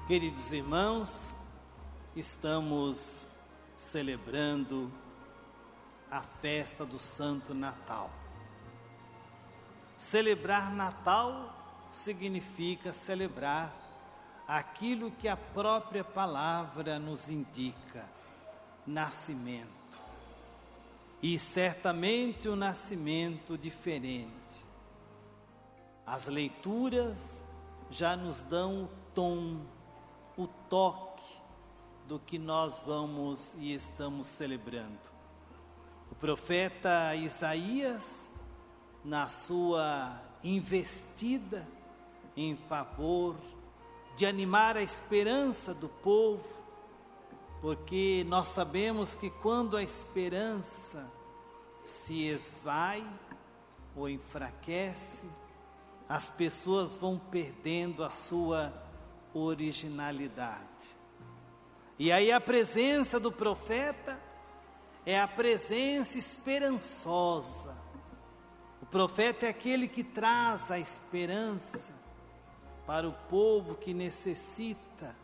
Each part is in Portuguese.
Queridos irmãos, estamos celebrando a festa do Santo Natal. Celebrar Natal significa celebrar aquilo que a própria palavra nos indica, nascimento. E certamente um nascimento diferente. As leituras já nos dão o tom, o toque do que nós vamos e estamos celebrando. O profeta Isaías, na sua investida em favor de animar a esperança do povo, porque nós sabemos que quando a esperança se esvai ou enfraquece, as pessoas vão perdendo a sua originalidade. E aí a presença do profeta é a presença esperançosa. O profeta é aquele que traz a esperança para o povo que necessita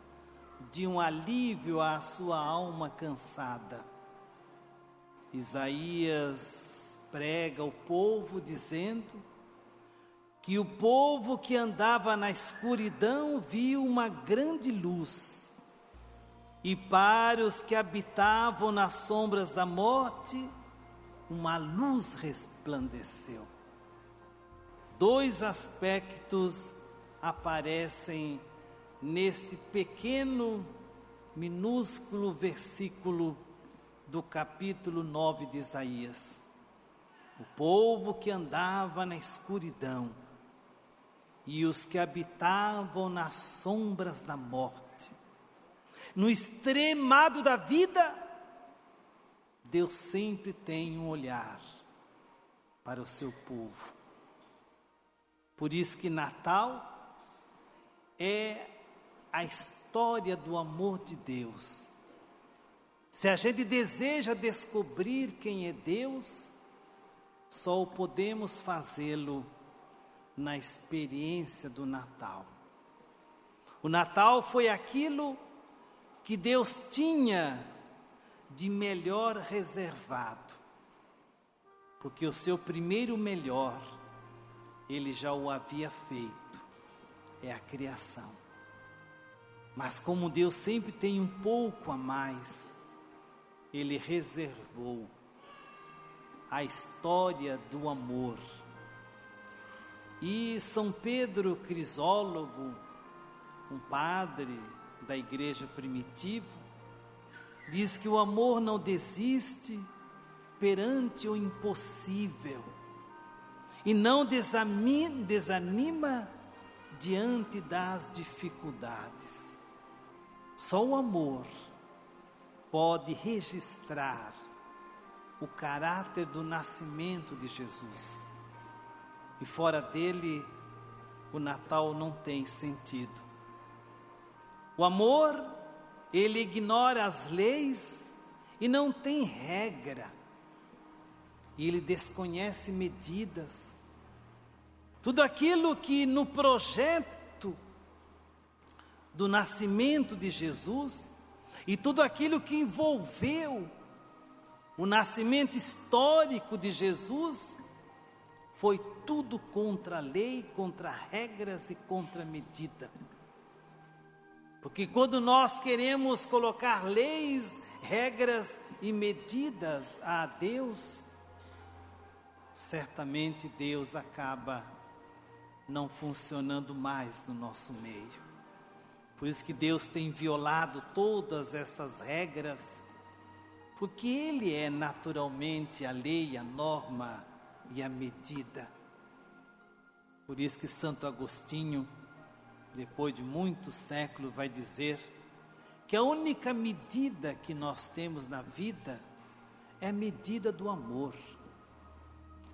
de um alívio à sua alma cansada. Isaías prega ao povo dizendo que o povo que andava na escuridão viu uma grande luz, e para os que habitavam nas sombras da morte, uma luz resplandeceu. Dois aspectos aparecem nesse pequeno, minúsculo versículo do capítulo 9 de Isaías. O povo que andava na escuridão e os que habitavam nas sombras da morte. No extremado da vida, Deus sempre tem um olhar para o seu povo. Por isso que Natal é a história do amor de Deus. Se a gente deseja descobrir quem é Deus, só o podemos fazê-lo na experiência do Natal. O Natal foi aquilo que Deus tinha de melhor reservado, porque o seu primeiro melhor, Ele já o havia feito, é a criação. Mas como Deus sempre tem um pouco a mais, Ele reservou a história do amor. E São Pedro Crisólogo, um padre da igreja primitiva, diz que o amor não desiste perante o impossível e não desanima diante das dificuldades. Só o amor pode registrar o caráter do nascimento de Jesus. E fora dele, o Natal não tem sentido. O amor, ele ignora as leis e não tem regra. E ele desconhece medidas. Tudo aquilo que no projeto do nascimento de Jesus e tudo aquilo que envolveu o nascimento histórico de Jesus foi tudo contra a lei, contra regras e contra medida. Porque quando nós queremos colocar leis, regras e medidas a Deus, certamente Deus acaba não funcionando mais no nosso meio. Por isso que Deus tem violado todas essas regras, porque Ele é naturalmente a lei, a norma e a medida. Por isso que Santo Agostinho, depois de muitos séculos, vai dizer que a única medida que nós temos na vida é a medida do amor.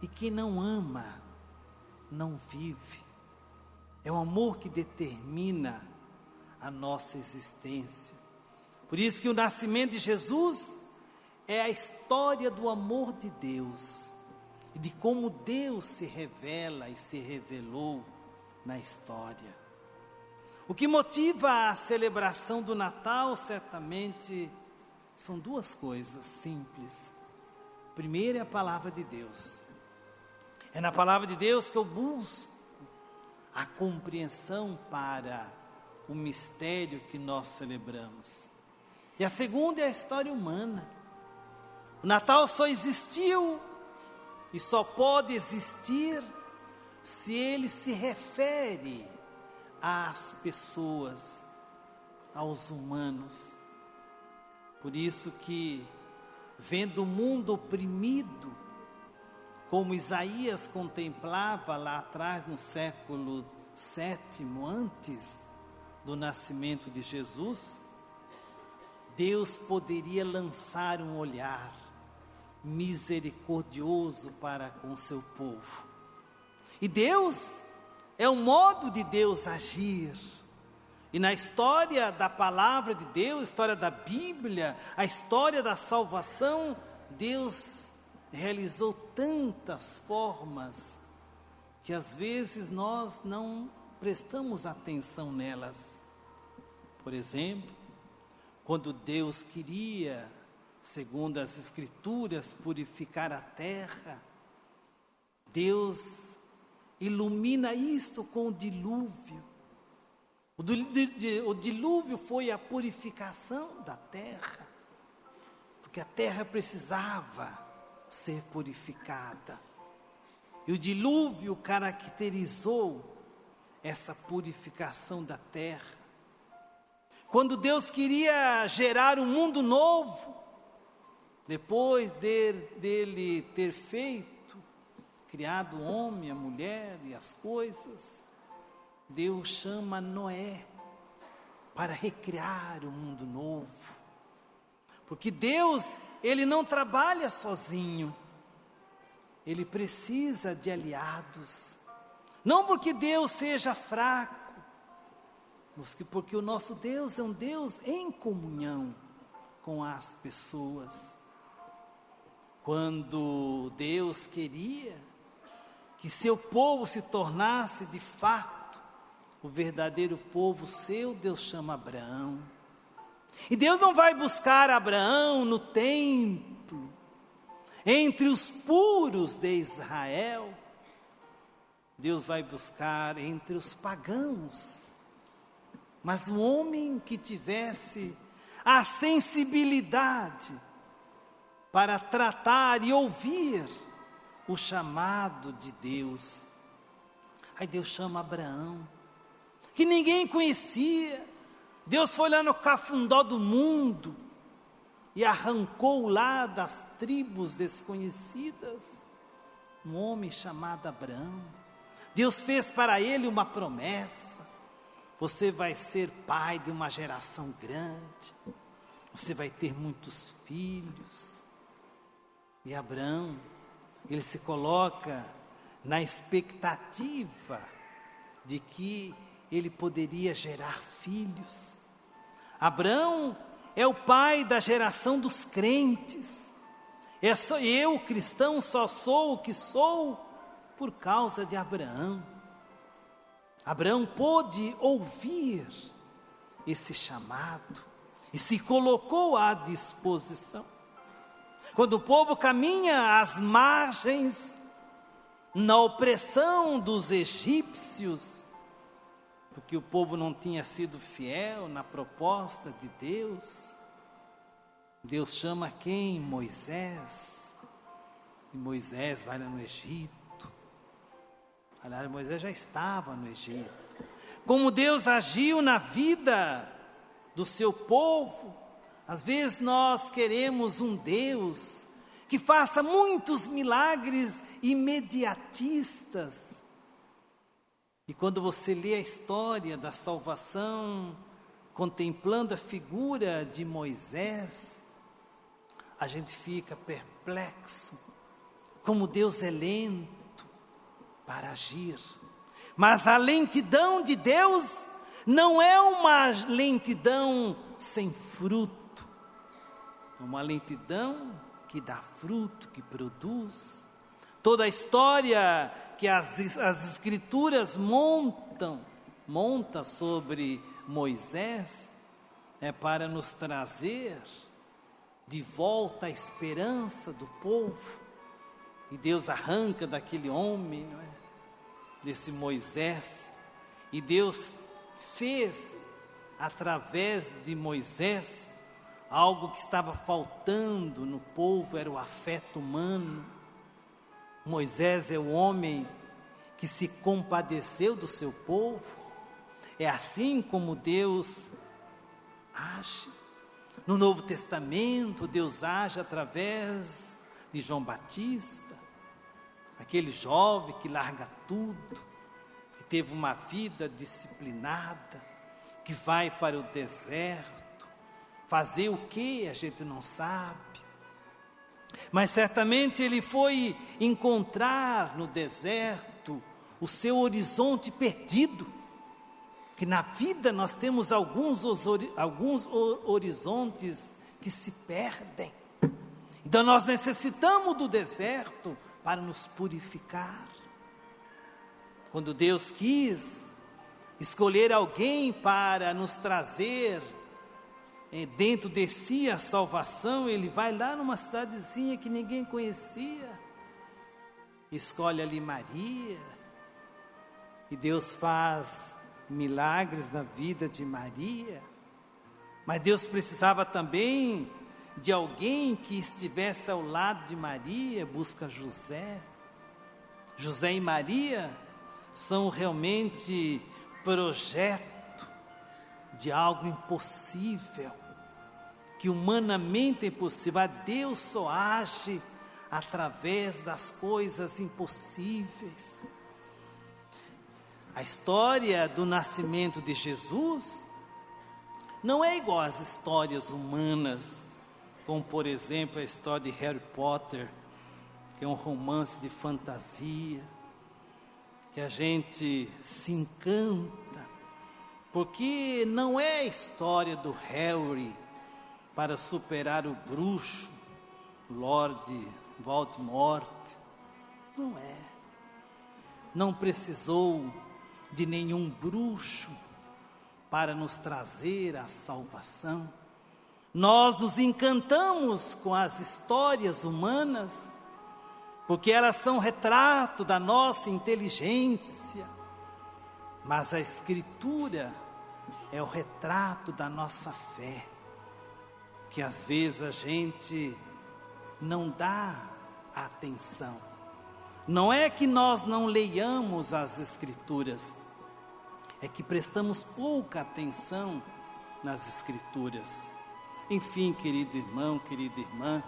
E quem não ama, não vive. É o amor que determina a nossa existência. Por isso que o nascimento de Jesus é a história do amor de Deus e de como Deus se revela e se revelou na história. O que motiva a celebração do Natal, certamente, são duas coisas simples. Primeiro é a palavra de Deus. É na palavra de Deus que eu busco a compreensão para o mistério que nós celebramos. E a segunda é a história humana. O Natal só existiu e só pode existir se ele se refere às pessoas, aos humanos. Por isso que, vendo o mundo oprimido, como Isaías contemplava lá atrás no século VII, antes do nascimento de Jesus, Deus poderia lançar um olhar misericordioso para com o seu povo. E Deus é o modo de Deus agir. E na história da palavra de Deus, história da Bíblia, a história da salvação, Deus realizou tantas formas que às vezes nós não prestamos atenção nelas. Por exemplo, quando Deus queria, segundo as Escrituras, purificar a terra, Deus ilumina isto com o dilúvio. O dilúvio foi a purificação da terra, porque a terra precisava ser purificada. E o dilúvio caracterizou essa purificação da terra. Quando Deus queria gerar um mundo novo, depois dele ter criado o homem, a mulher e as coisas, Deus chama Noé para recriar o mundo novo. Porque Deus, Ele não trabalha sozinho. Ele precisa de aliados. Não porque Deus seja fraco, mas porque o nosso Deus é um Deus em comunhão com as pessoas. Quando Deus queria que seu povo se tornasse de fato o verdadeiro povo seu, Deus chama Abraão. E Deus não vai buscar Abraão no templo, entre os puros de Israel. Deus vai buscar entre os pagãos, mas um homem que tivesse a sensibilidade para tratar e ouvir o chamado de Deus. Aí Deus chama Abraão, que ninguém conhecia. Deus foi lá no cafundó do mundo e arrancou lá das tribos desconhecidas um homem chamado Abraão. Deus fez para ele uma promessa: você vai ser pai de uma geração grande, você vai ter muitos filhos. E Abraão, ele se coloca na expectativa de que ele poderia gerar filhos. Abraão é o pai da geração dos crentes. Eu, cristão, só sou o que sou por causa de Abraão. Abraão pôde ouvir esse chamado e se colocou à disposição. Quando o povo caminha às margens, na opressão dos egípcios, porque o povo não tinha sido fiel na proposta de Deus, Deus chama quem? Moisés. E Moisés vai lá no Egito. Aliás, Moisés já estava no Egito. Como Deus agiu na vida do seu povo. Às vezes nós queremos um Deus que faça muitos milagres imediatistas. E quando você lê a história da salvação, contemplando a figura de Moisés, a gente fica perplexo, como Deus é lento para agir. Mas a lentidão de Deus não é uma lentidão sem fruto, é uma lentidão que dá fruto, que produz. Toda a história que as Escrituras montam monta sobre Moisés é para nos trazer de volta a esperança do povo. E Deus arranca daquele homem, não é? Desse Moisés, e Deus fez através de Moisés algo que estava faltando no povo, era o afeto humano. Moisés é o homem que se compadeceu do seu povo. É assim como Deus age. No Novo Testamento, Deus age através de João Batista, aquele jovem que larga tudo, que teve uma vida disciplinada, que vai para o deserto, fazer o que a gente não sabe. Mas certamente ele foi encontrar no deserto o seu horizonte perdido, que na vida nós temos alguns horizontes que se perdem. Então nós necessitamos do deserto para nos purificar. Quando Deus quis escolher alguém para nos trazer dentro de si a salvação, Ele vai lá numa cidadezinha que ninguém conhecia, escolhe ali Maria, e Deus faz milagres na vida de Maria. Mas Deus precisava também de alguém que estivesse ao lado de Maria. Busca José. José e Maria são realmente projeto de algo impossível, que humanamente é impossível. A Deus só age através das coisas impossíveis. A história do nascimento de Jesus não é igual às histórias humanas, como por exemplo a história de Harry Potter, que é um romance de fantasia, que a gente se encanta, porque não é a história do Harry para superar o bruxo, Lord Voldemort. Não é. Não precisou de nenhum bruxo para nos trazer a salvação. Nós nos encantamos com as histórias humanas, porque elas são retrato da nossa inteligência, mas a Escritura é o retrato da nossa fé, que às vezes a gente não dá atenção. Não é que nós não leiamos as Escrituras, é que prestamos pouca atenção nas Escrituras. Enfim, querido irmão, querida irmã,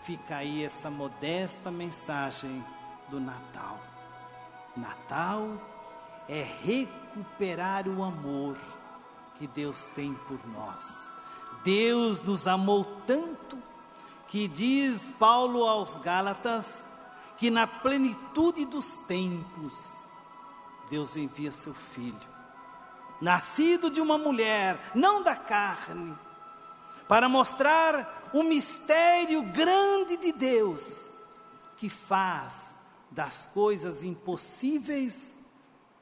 fica aí essa modesta mensagem do Natal. Natal é recuperar o amor que Deus tem por nós. Deus nos amou tanto que diz Paulo aos Gálatas que na plenitude dos tempos Deus envia seu Filho, nascido de uma mulher, não da carne, para mostrar o mistério grande de Deus, que faz das coisas impossíveis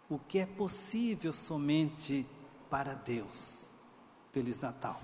o que é possível somente para Deus. Feliz Natal.